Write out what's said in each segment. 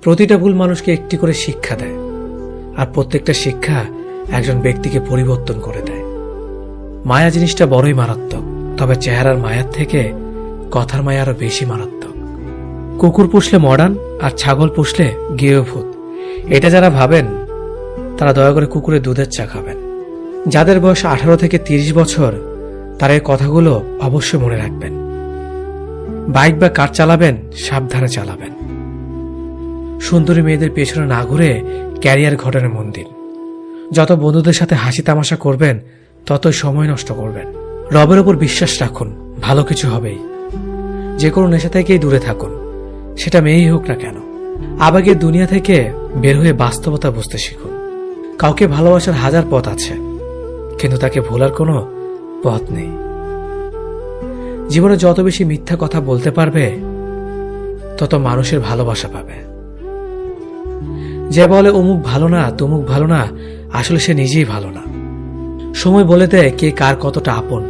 প্রতিটা ভুল মানুষকে একটি করে শিক্ষা দেয়, আর প্রত্যেকটা শিক্ষা একজন ব্যক্তিকে পরিবর্তন করে দেয়। মায়া জিনিসটা বড়ই মারাত্মক, তবে চেহারার মায়ার থেকে কথার মায়া আরো বেশি মারাত্মক। কুকুর পুষলে মডার্ন আর ছাগল পুষলে গৃহভূত, এটা যারা ভাবেন তারা দয়া করে কুকুরের দুধের চা খাবেন। যাদের বয়স 18 থেকে 30 বছর তারা এই কথাগুলো অবশ্যই মনে রাখবেন। বাইক বা কার চালাবেন সাবধানে চালাবেন। সুন্দরী মেয়েদের পেছনে না ঘুরে ক্যারিয়ার ঘটনে মন দিন। যত বন্ধুদের সাথে হাসি তামাশা করবেন ততই সময় নষ্ট করবেন। রবের ওপর বিশ্বাস রাখুন, ভালো কিছু হবেই। যে কোনো নেশা থেকেই দূরে থাকুন, সেটা মেয়েই হোক না কেন। আবেগের দুনিয়া থেকে বের হয়ে বাস্তবতা বুঝতে শিখুন। কাউকে ভালোবাসার হাজার পথ আছে, কিন্তু তাকে ভোলার কোনো পথ নেই। জীবনে যত বেশি মিথ্যা কথা বলতে পারবে তত মানুষের ভালোবাসা পাবে। যে বলে অমুক ভালো না তমুক ভালো না, আসলে সে নিজেই ভালো না। সময় বলে দেয় কে কার কতটা আপন।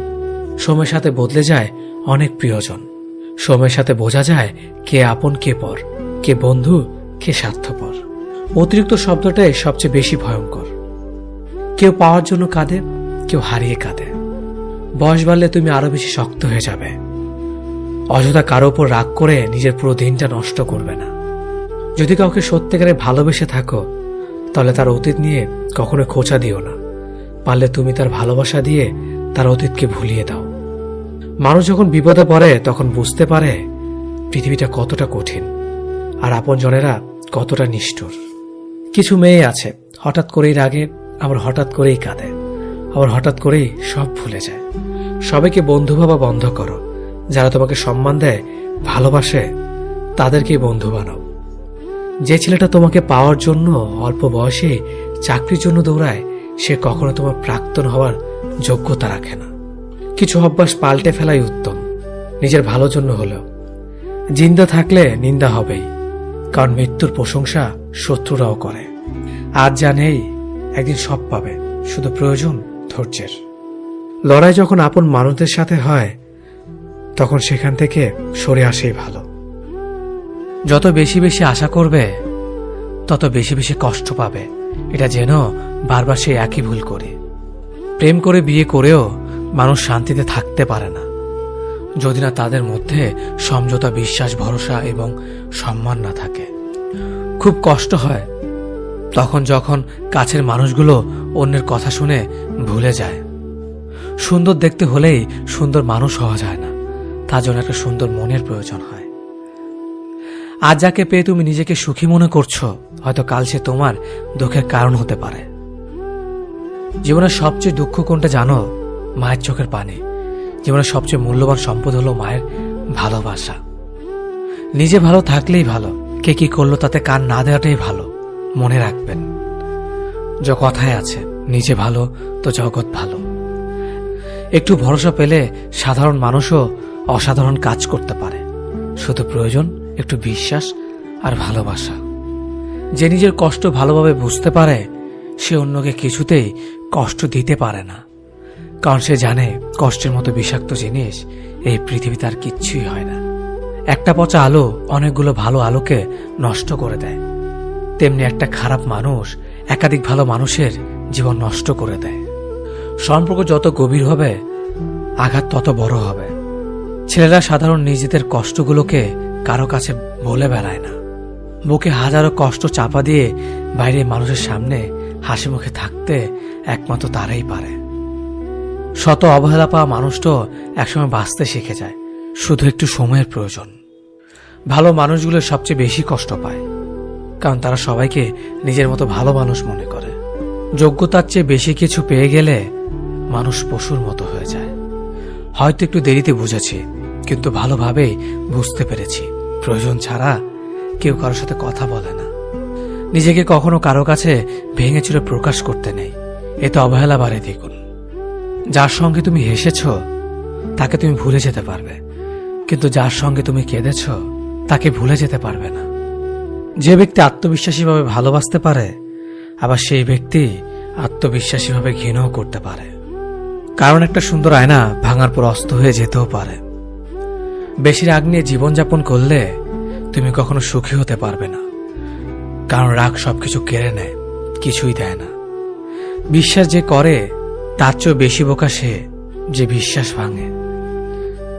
সময়ের সাথে বদলে যায় অনেক প্রিয়জন। সময়ের সাথে বোঝা যায় কে আপন কে পর, কে বন্ধু কে স্বার্থপর। অতিরিক্ত শব্দটাই সবচেয়ে বেশি ভয়ঙ্কর। কেউ পাওয়ার জন্য কাঁদে, কেউ হারিয়ে কাঁদে। বয়স বাড়লে তুমি আরো বেশি শক্ত হয়ে যাবে। অযথা কারো উপর রাগ করে নিজের পুরো দিনটা নষ্ট করবে না। যদি কাউকে সত্যিকারে ভালোবেসে থাকো তাহলে তার অতীত নিয়ে কখনো খোঁচা দিও না। পারলে তুমি তার ভালোবাসা দিয়ে তার অতীতকে ভুলিয়ে দাও। মানুষ যখন বিপদে পড়ে তখন বুঝতে পারে পৃথিবীটা কতটা কঠিন আর আপনজনেরা কতটা নিষ্ঠুর। কিছু মেয়ে আছে হঠাৎ করেই রাগে, আবার হঠাৎ করেই কাঁদে, আবার হঠাৎ করেই সব ভুলে যায়। সবাইকে বন্ধু ভাবা বন্ধ করো। যারা তোমাকে সম্মান দেয়, ভালোবাসে, তাদেরকেই বন্ধু বানাও। যে ছেলেটা তোমাকে পাওয়ার জন্য অল্প বয়সে চাকরির জন্য দৌড়ায়, সে কখনো তোমার প্রাক্তন হওয়ার যোগ্যতা রাখে না। কিছু অভ্যাস পাল্টে ফেলাই উত্তম, নিজের ভালোর জন্য হলেও। জিন্দা থাকলে নিন্দা হবেই, কারণ মৃত্যুর প্রশংসা শত্রুরাও করে। আজ যা নেই একদিন সব পাবে, শুধু প্রয়োজন ধৈর্যের। লড়াই যখন আপন মানুষদের সাথে হয় তখন সেখান থেকে সরে আসেই ভালো। যত বেশি বেশি আশা করবে তত বেশি বেশি কষ্ট পাবে, এটা যেন বারবার সেই একই ভুল করে। প্রেম করে বিয়ে করেও মানুষ শান্তিতে থাকতে পারে না যদি না তাদের মধ্যে সমঝোতা, বিশ্বাস, ভরসা এবং সম্মান না থাকে। খুব কষ্ট হয় তখন যখন কাছের মানুষগুলো অন্যের কথা শুনে ভুলে যায়। সুন্দর দেখতে হলেই সুন্দর মানুষ হওয়া যায় না, তার জন্য একটা সুন্দর মনের প্রয়োজন হয়। আজ যাকে পেয়ে তুমি নিজেকে সুখী মনে করছো, হয়তো কাল সে তোমার দুঃখের কারণ হতে পারে। জীবনের সবচেয়ে দুঃখ কোনটা জানো? মায়ের চোখের পানি। জীবনের সবচেয়ে মূল্যবান সম্পদ হলো মায়ের ভালোবাসা। নিজে ভালো থাকলেই ভালো, কে কি করলো তাতে কান না দেওয়াটাই ভালো। মনে রাখবেন, যে কথায় আছে, নিজে ভালো তো জগৎ ভালো। একটু ভরসা পেলে সাধারণ মানুষও অসাধারণ কাজ করতে পারে। শুধু প্রয়োজন একটু বিশ্বাস আর ভালোবাসা। যে নিজের কষ্ট ভালোভাবে বুঝতে পারে সে অন্যকে কিছুতেই কষ্ট দিতে পারে না, কারণ সে জানে কষ্টের মতো বিষাক্ত জিনিস এই পৃথিবীতে আর কিচ্ছুই হয় না। একটা পচা আলো অনেকগুলো ভালো আলোকে নষ্ট করে দেয়, তেমনি একটা খারাপ মানুষ একাধিক ভালো মানুষের জীবন নষ্ট করে দেয়। সম্পর্ক যত গভীর হবে আঘাত তত বড় হবে। ছেলেরা সাধারণ নিজেদের কষ্টগুলোকে কারো কাছে বলে বেড়ায় না। বুকে হাজারো কষ্ট চাপা দিয়ে বাইরে মানুষের সামনে হাসি মুখে থাকতে একমাত্র তারাই পারে। শত অবহেলা পাওয়া মানুষটাও একসময় বাঁচতে শিখে যায়, শুধু একটু সময়ের প্রয়োজন। ভালো মানুষগুলো সবচেয়ে বেশি কষ্ট পায়, কারণ তারা সবাইকে নিজের মতো ভালো মানুষ মনে করে। যোগ্যতার চেয়ে বেশি কিছু পেয়ে গেলে মানুষ পশুর মতো হয়ে যায়। হয়তো একটু দেরিতে বুঝেছি, কিন্তু ভালোভাবেই বুঝতে পেরেছি প্রয়োজন ছাড়া কেউ কারোর সাথে কথা বলে না। নিজেকে কখনো কারো কাছে ভেঙে চুরে প্রকাশ করতে নেই, এতে অবহেলা বাড়ে দ্বিগুণ। যার সঙ্গে তুমি হেসেছ তাকে তুমি ভুলে যেতে পারবে, কিন্তু যার সঙ্গে তুমি কেঁদেছ তাকে ভুলে যেতে পারবে না। যে ব্যক্তি আত্মবিশ্বাসীভাবে ভালোবাসতে পারে, আবার সেই ব্যক্তি আত্মবিশ্বাসীভাবে ঘৃণাও করতে পারে। কারণ একটা সুন্দর আয়না ভাঙার পর অস্ত হয়ে যেতেও পারে। বেশি রাগ নিয়ে জীবনযাপন করলে তুমি কখনো সুখী হতে পারবে না, কারণ রাগ সবকিছু কেড়ে নেয়, কিছুই দেয় না। বিশ্বাস যে করে তার চেয়েও বেশি বোকা সে যে বিশ্বাস ভাঙে,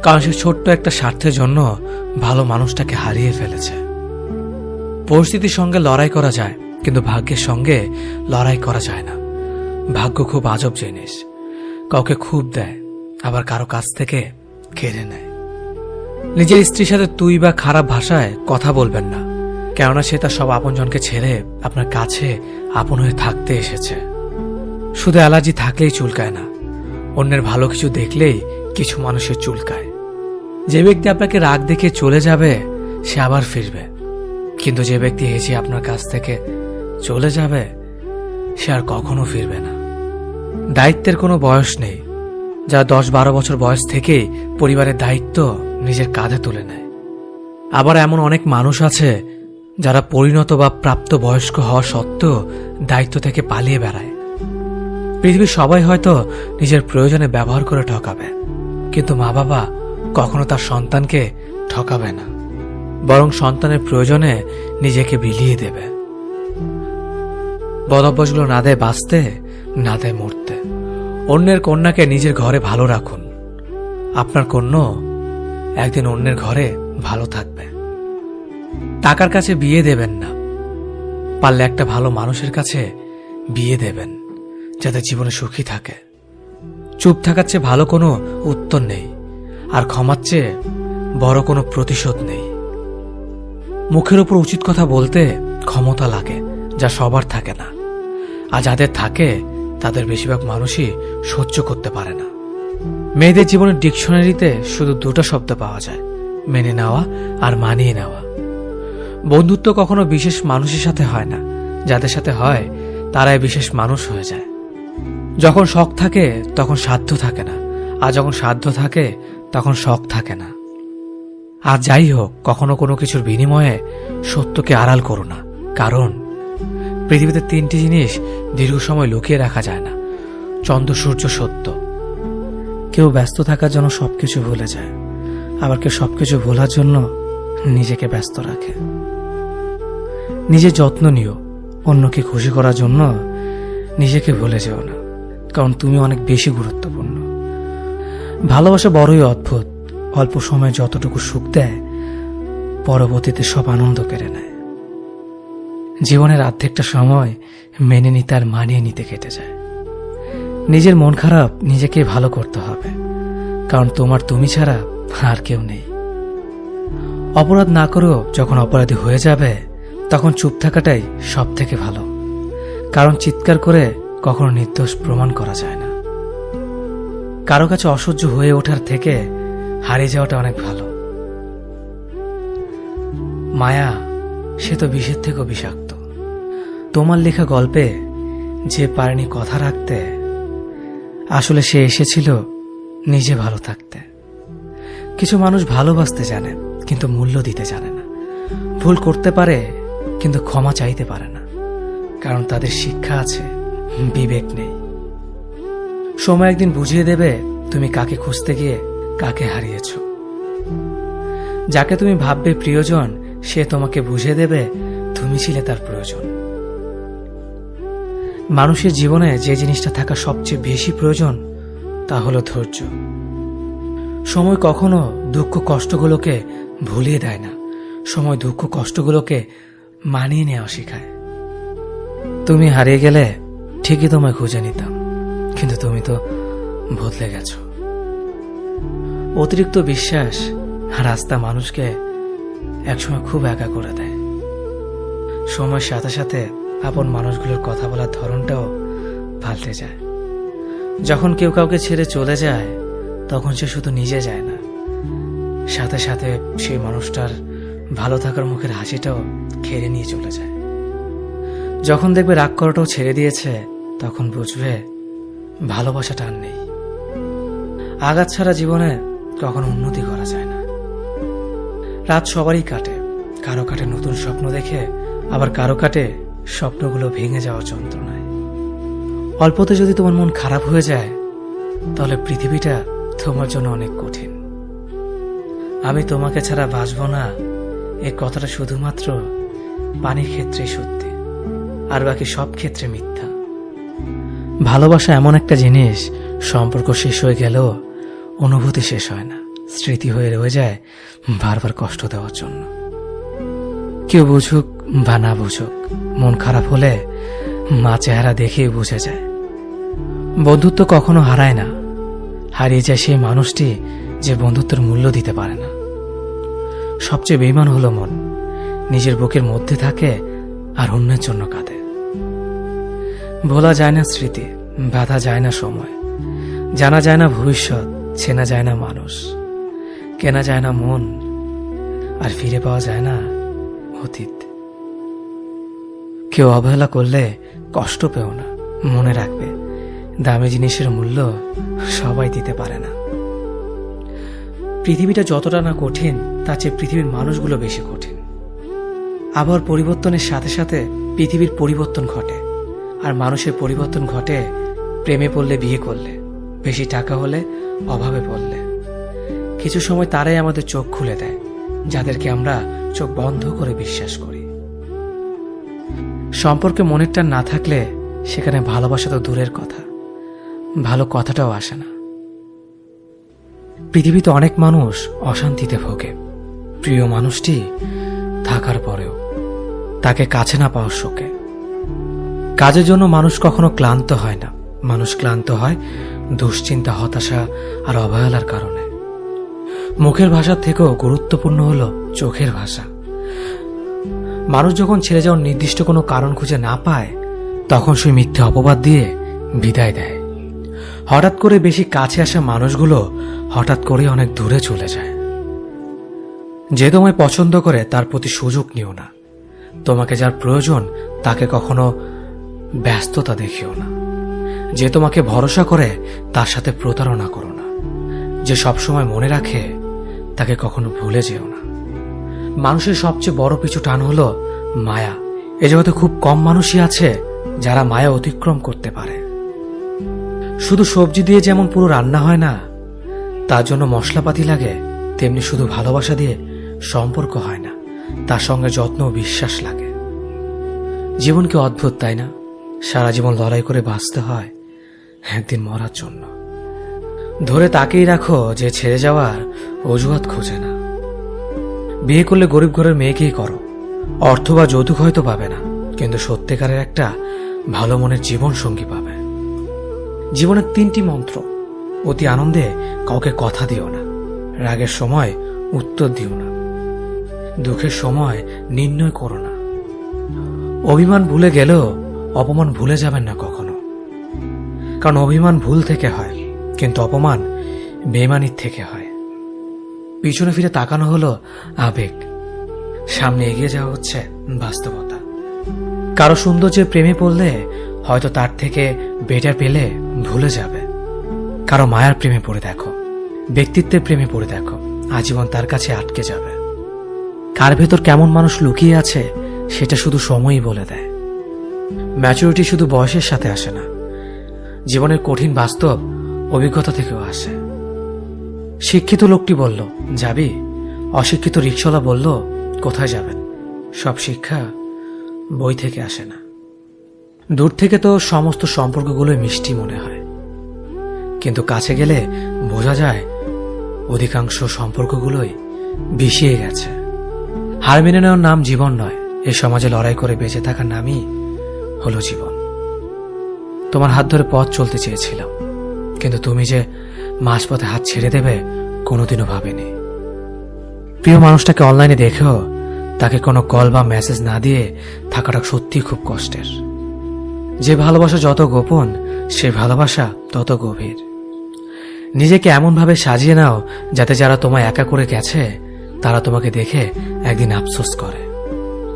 কারণ সে ছোট্ট একটা স্বার্থের জন্য ভালো মানুষটাকে হারিয়ে ফেলেছে। পরিস্থিতির সঙ্গে লড়াই করা যায়, কিন্তু ভাগ্যের সঙ্গে লড়াই করা যায় না। ভাগ্য খুব আজব জিনিস, কাউকে খুব দেয়, আবার কারো কাছ থেকে কেড়ে নেয়। নিজের স্ত্রীর সাথে তুই বা খারাপ ভাষায় কথা বলবেন না, কেননা সে তার সব আপনজনকে ছেড়ে আপনার কাছে আপন হয়ে থাকতে এসেছে। শুধু অ্যালার্জি থাকলেই চুলকায় না, অন্যের ভালো কিছু দেখলেই কিছু মানুষের চুলকায়। যে ব্যক্তি আপনাকে রাগ দেখে চলে যাবে সে আবার ফিরবে, কিন্তু যে ব্যক্তি হেসে আপনার কাছ থেকে চলে যাবে সে আর কখনো ফিরবে না। দায়িত্বের কোনো বয়স নেই, যারা 10-12 বছর বয়স থেকেই পরিবারের দায়িত্ব নিজের কাঁধে তুলে নেয়। আবার এমন অনেক মানুষ আছে যারা পরিণত বা প্রাপ্ত বয়স্ক হওয়া সত্ত্বেও দায়িত্ব থেকে পালিয়ে বেড়ায়। পৃথিবীর সবাই হয়তো নিজের প্রয়োজনে ব্যবহার করে ঠকাবে, কিন্তু মা বাবা কখনো তার সন্তানকে ঠকাবে না, বরং সন্তানের প্রয়োজনে নিজেকে বিলিয়ে দেবে। বদভ্যাসগুলো না দেয় বাঁচতে, না দেয় মরতে। অন্যের কন্যাকে নিজের ঘরে ভালো রাখুন, আপনার কন্যা একদিন অন্যের ঘরে ভালো থাকবে। টাকার কাছে বিয়ে দেবেন না, পারলে একটা ভালো মানুষের কাছে বিয়ে দেবেন, যাতে জীবনে সুখী থাকে। চুপ থাকার চেয়ে ভালো কোনো উত্তর নেই, আর ক্ষমার চেয়ে বড় কোনো প্রতিশোধ নেই। মুখের উপর উচিত কথা বলতে ক্ষমতা লাগে, যা সবার থাকে না, আর যাদের থাকে তাদের বেশিরভাগ মানুষই সহ্য করতে পারে না। মেয়েদের জীবনের ডিকশনারিতে শুধু 2টা শব্দ পাওয়া যায়, মেনে নেওয়া আর মানিয়ে নেওয়া। বন্ধুত্ব কখনো বিশেষ মানুষের সাথে হয় না, যাদের সাথে হয় তারাই বিশেষ মানুষ হয়ে যায়। যখন শখ থাকে তখন সাধ্য থাকে না, আর যখন সাধ্য থাকে তখন শখ থাকে না। আর যাই হোক, কখনো কোনো কিছুর বিনিময়ে সত্যকে আড়াল করো না, কারণ পৃথিবীতে 3টি জিনিস দীর্ঘ সময় লুকিয়ে রাখা যায় না: চন্দ্র, সূর্য, সত্য। কেউ ব্যস্ত থাকার জন্য সবকিছু ভুলে যায়, আবার কেউ সবকিছু ভোলার জন্য নিজেকে ব্যস্ত রাখে। নিজের যত্ন নিও, অন্যকে খুশি করার জন্য নিজেকে ভুলে যেও না, কারণ তুমি অনেক বেশি গুরুত্বপূর্ণ। ভালোবাসা বড়ই অদ্ভুত, অল্প সময়ে যতটুকু সুখ দেয় পরবর্তীতে সব আনন্দ কেড়ে নেয়। জীবনের অর্ধেকটা সময় মেনে নিতে আর মানিয়ে নিতে কেটে যায়। নিজের মন খারাপ নিজেকে ভালো করতে হবে, কারণ তোমার তুমি ছাড়া আর কেউ নেই। অপরাধ না করেও যখন অপরাধী হয়ে যাবে তখন চুপ থাকাটাই সব থেকে ভালো, কারণ চিৎকার করে কখনো নির্দোষ প্রমাণ করা যায় না। কারো কাছে অসহ্য হয়ে ওঠার থেকে হারিয়ে যাওয়াটা অনেক ভালো। মায়া সে তো বিষের থেকেও বিষাক্ত। তোমার লেখা গল্পে যে পারেনি কথা রাখতে, আসলে সে এসেছিল নিজে ভালো থাকতে। কিছু মানুষ ভালোবাসতে জানে কিন্তু মূল্য দিতে জানে না, ভুল করতে পারে কিন্তু ক্ষমা চাইতে পারে না, কারণ তাদের শিক্ষা আছে, বিবেক নেই। সময় একদিন বুঝিয়ে দেবে তুমি কাকে খুঁজতে গিয়ে কাকে হারিয়েছ। যাকে তুমি ভাববে প্রিয়জন, সে তোমাকে বুঝিয়ে দেবে তুমি ছিলে তার প্রয়োজন। মানুষের জীবনে যে জিনিসটা থাকা সবচেয়ে বেশি প্রয়োজন তা হলো ধৈর্য। সময় কখনো দুঃখ কষ্টগুলোকে ভুলিয়ে দেয় না, সময় দুঃখ কষ্টগুলোকে মানিয়ে নেওয়া শেখায়। তুমি হারিয়ে গেলে ঠিকই তোমায় খুঁজে নিতাম, কিন্তু তুমি তো বদলে গেছো। অতিরিক্ত বিশ্বাস আর আস্থা মানুষকে একসময় খুব একা করে দেয়। সময়ের সাথে সাথে আপন মানুষগুলোর কথা বলার ধরনটাও পাল্টে যায়। যখন কেউ কাউকে ছেড়ে চলে যায় তখন সে শুধু নিজে যায় না, সাথে সাথে সেই মানুষটার ভালো থাকার মুখের হাসিটাও কেড়ে নিয়ে চলে যায়। যখন দেখবে রাগ করাটাও ছেড়ে দিয়েছে তখন বুঝবে ভালোবাসাটা আর নেই। আঘাত ছাড়া জীবনে কখনো উন্নতি করা যায় না। রাত সবারই কাটে, কারো কাটে নতুন স্বপ্ন দেখে, আবার কারো কাটে স্বপ্নগুলো ভেঙে যাওয়ার যন্ত্রণায়। অল্পতে যদি তোমার মন খারাপ হয়ে যায় তাহলে পৃথিবীটা তোমার জন্য অনেক কঠিন। আমি তোমাকে ছাড়া বাঁচব না, এই কথাটা শুধুমাত্র পানির ক্ষেত্রে সত্যি, আর বাকি সব ক্ষেত্রে মিথ্যা। ভালোবাসা এমন একটা জিনিস, সম্পর্ক শেষ হয়ে গেলেও অনুভূতি শেষ হয় না, স্মৃতি হয়ে রয়ে যায় বারবার কষ্ট দেওয়ার জন্য। কেউ বুঝুক বা না বুঝুক, মন খারাপ হলে মা চেহারা দেখেই বুঝে যায়। বন্ধুত্ব কখনো হারায় না, হারিয়ে যায় সেই মানুষটি যে বন্ধুত্বের মূল্য দিতে পারে না। সবচেয়ে বেঈমান হলো মন, নিজের বুকের মধ্যে থাকে আর অন্যের জন্য কাঁদে। ভোলা যায় না স্মৃতি, বাধা যায় না সময়, জানা যায় না ভবিষ্যৎ, চেনা যায় না মানুষ, কেনা যায় না মন, আর ফিরে পাওয়া যায় না অতীত। কেউ অবহেলা করলে কষ্ট পেও না, মনে রাখবে দামি জিনিসের মূল্য সবাই দিতে পারে না। পৃথিবীটা যতটা না কঠিন, তার চেয়ে পৃথিবীর মানুষগুলো বেশি কঠিন। আবহাওয়ার পরিবর্তনের সাথে সাথে পৃথিবীর পরিবর্তন ঘটে, আর মানুষের পরিবর্তন ঘটে প্রেমে পড়লে, বিয়ে করলে, বেশি টাকা হলে, অভাবে পড়লে। কিছু সময় তারাই আমাদের চোখ খুলে দেয়, যাদেরকে আমরা চোখ বন্ধ করে বিশ্বাস করি। সম্পর্কে মনের টান না থাকলে সেখানে ভালোবাসা তো দূরের কথা, ভালো কথাটাও আসে না। পৃথিবীতে অনেক মানুষ অশান্তিতে ভোগে, প্রিয় মানুষটি থাকার পরেও তাকে কাছে না পাওয়ার শোকে। কাজের জন্য মানুষ কখনো ক্লান্ত হয় না, মানুষ ক্লান্ত হয় দুশ্চিন্তা, হতাশা আর অবহেলার কারণে। মুখের ভাষার থেকেও গুরুত্বপূর্ণ হলো চোখের ভাষা। মানুষ যখন ছেড়ে যাওয়ার নির্দিষ্ট কোনো কারণ খুঁজে না পায়, তখন সে মিথ্যে অপবাদ দিয়ে বিদায় দেয়। হঠাৎ করে বেশি কাছে আসা মানুষগুলো হঠাৎ করে অনেক দূরে চলে যায়। যে তোমায় পছন্দ করে তার প্রতি সুযোগ নিও না, তোমাকে যার প্রয়োজন তাকে কখনো ব্যস্ততা দেখিও না। যে তোমাকে ভরসা করে তার সাথে প্রতারণা করো না। যে সবসময় মনে রাখে তাকে কখনো ভুলে যেও না। মানুষের সবচেয়ে বড় পিছু টান হলো মায়া। এ জগতে খুব কম মানুষই আছে যারা মায়া অতিক্রম করতে পারে। শুধু সবজি দিয়ে যেমন পুরো রান্না হয় না, তার জন্য মশলাপাতি লাগে, তেমনি শুধু ভালোবাসা দিয়ে সম্পর্ক হয় না, তার সঙ্গে যত্ন ও বিশ্বাস লাগে। জীবন কি অদ্ভুত, তাই না? সারা জীবন লড়াই করে বাঁচতে হয় একদিন মরার জন্য। ধরে তাকেই রাখো যে ছেড়ে যাওয়ার অজুহাত খোঁজে না। বিয়ে করলে গরিব ঘরের মেয়েকেই করো, অর্থ বা যৌতুক হয়তো পাবে না, কিন্তু সত্যিকারের একটা ভালো মনের জীবন সঙ্গী পাবে। জীবনের 3টি মন্ত্র: অতি আনন্দে কাউকে কথা দিও না, রাগের সময় উত্তর দিও না, দুঃখের সময় নির্ণয় করো না। অভিমান ভুলে গেলেও অপমান ভুলে যাবেন না কখনো, কারণ অভিমান ভুল থেকে হয়, কিন্তু অপমান বেইমানির থেকে হয়। পিছনে ফিরে তাকানো হলো আবেগ, সামনে এগিয়ে যাওয়া হচ্ছে বাস্তবতা। কারো সৌন্দর্যের প্রেমে পড়লে হয়তো তার থেকে বেটার পেলে ভুলে যাবে। কারো মায়ার প্রেমে পড়ে দেখো, ব্যক্তিত্বের প্রেমে পড়ে দেখো, আজীবন তার কাছে আটকে যাবে। কার ভেতর কেমন মানুষ লুকিয়ে আছে সেটা শুধু সময়ই বলে দেয়। ম্যাচুরিটি শুধু বয়সের সাথে আসে না, জীবনের কঠিন বাস্তব অভিজ্ঞতা থেকেও আসে। শিক্ষিত লোকটি বলল, যাবি? অশিক্ষিত রিকশাওয়ালা বলল, কোথায় যাবেন? সব শিক্ষা বই থেকে আসে না। দূর থেকে তো সমস্ত সম্পর্কগুলোই মিষ্টি মনে হয়, কিন্তু কাছে গেলে বোঝা যায় অধিকাংশ সম্পর্কগুলোই বিষিয়ে গেছে। হার মেনে নেওয়ার নাম জীবন নয়, এই সমাজে লড়াই করে বেঁচে থাকার নামই হলো জীবন। তোমার হাত ধরে পথ চলতে চেয়েছিলাম, কিন্তু তুমি যে মাঝপথে হাত ছেড়ে দেবে কোনোদিনও ভাবিনি। প্রিয় মানুষটাকে অনলাইনে দেখেও তাকে কোনো কল বা মেসেজ না দিয়ে থাকাটা সত্যি খুব কষ্টের। যে ভালোবাসা যত গোপন, সে ভালোবাসা তত গভীর। নিজেকে এমনভাবে সাজিয়ে নাও যাতে যারা তোমায় একা করে গেছে তারা তোমাকে দেখে একদিন আফসোস করে।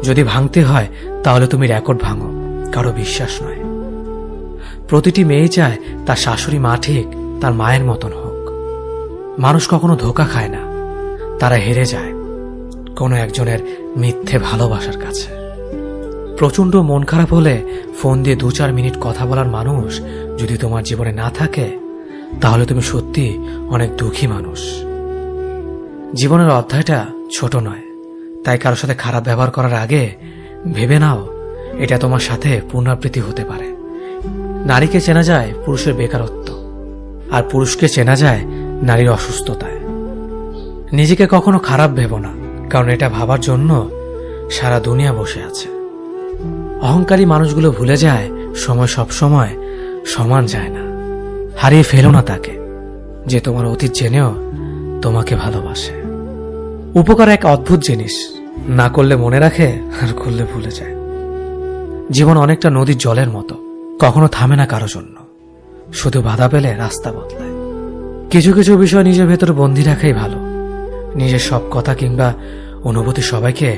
যদি ভাঙতে হয় তাহলে তুমি রেকর্ড ভাঙো, কারো বিশ্বাস নয়। প্রতিটি মেয়ে চায় তার শাশুড়ি মা ঠিক তার মায়ের মতন হোক। মানুষ কখনো ধোঁকা খায় না, তারা হেরে যায় কোনো একজনের মিথ্যে ভালোবাসার কাছে। প্রচন্ড মন খারাপ হলে ফোন দিয়ে 2-4 মিনিট কথা বলার মানুষ যদি তোমার জীবনে না থাকে, তাহলে তুমি সত্যি অনেক দুঃখী মানুষ। জীবনের অধ্যায়টা ছোট নয়, তাই কারোর সাথে খারাপ ব্যবহার করার আগে ভেবে নাও, এটা তোমার সাথে পুনরাবৃত্তি হতে পারে। নারীকে চেনা যায় পুরুষের বেকারত্ব, আর পুরুষকে চেনা যায় নারীর অসুস্থতায়। নিজেকে কখনো খারাপ ভেবো না, কারণ এটা ভাবার জন্য সারা দুনিয়া বসে আছে। অহংকারী মানুষগুলো ভুলে যায় সময় সব সময় সমান যায় না। হারিয়ে ফেলো না তাকে, যে তোমার অতীত জেনেও তোমাকে ভালোবাসে। উপকার এক অদ্ভুত জিনিস, না করলে মনে রাখে আর করলে ভুলে যায়। জীবন অনেকটা নদীর জলের মতো, কখনো থামে না কারো জন্য, শুধু বাধা পেলে রাস্তা বদলায়। কিছু কিছু বিষয় নিজের ভেতরে বন্দি রাখাই ভালো। নিজের সব কথা কিংবা অনুভূতি সবাইকে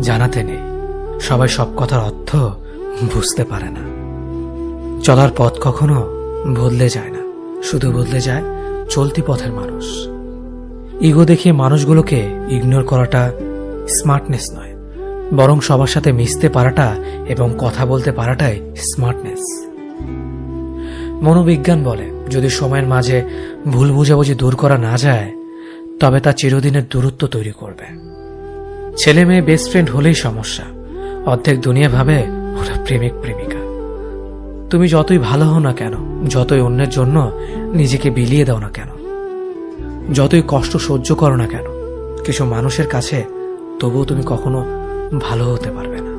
জানাতে নেই। সবাই সব কথার অর্থ বুঝতে পারে না। চলার পথ কখনো বদলে যায় না, শুধু বদলে যায় চলতি পথের মানুষ। ইগো দেখিয়ে মানুষগুলোকে ইগনোর করাটা স্মার্টনেস নয়, বরং সবার সাথে মিশতে পারাটা এবং কথা বলতে পারাটাই স্মার্টনেস। মনোবিজ্ঞান বলে, যদি সময়ের মাঝে ভুল বুঝাবুঝি দূর করা না যায়, তবে তা চিরদিনের দূরত্ব তৈরি করবে। ছেলে মেয়ে বেস্ট ফ্রেন্ড হলেই সমস্যা। অর্ধেক দুনিয়া ভাবে ওরা প্রেমিক প্রেমিকা। তুমি যতই ভালো হও না কেন, যতই অন্যের জন্য নিজেকে বিলিয়ে দাও না কেন, যতই কষ্ট সহ্য করো না কেন, কিছু মানুষের কাছে তবুও তুমি কখনো ভালো হতে পারবে না।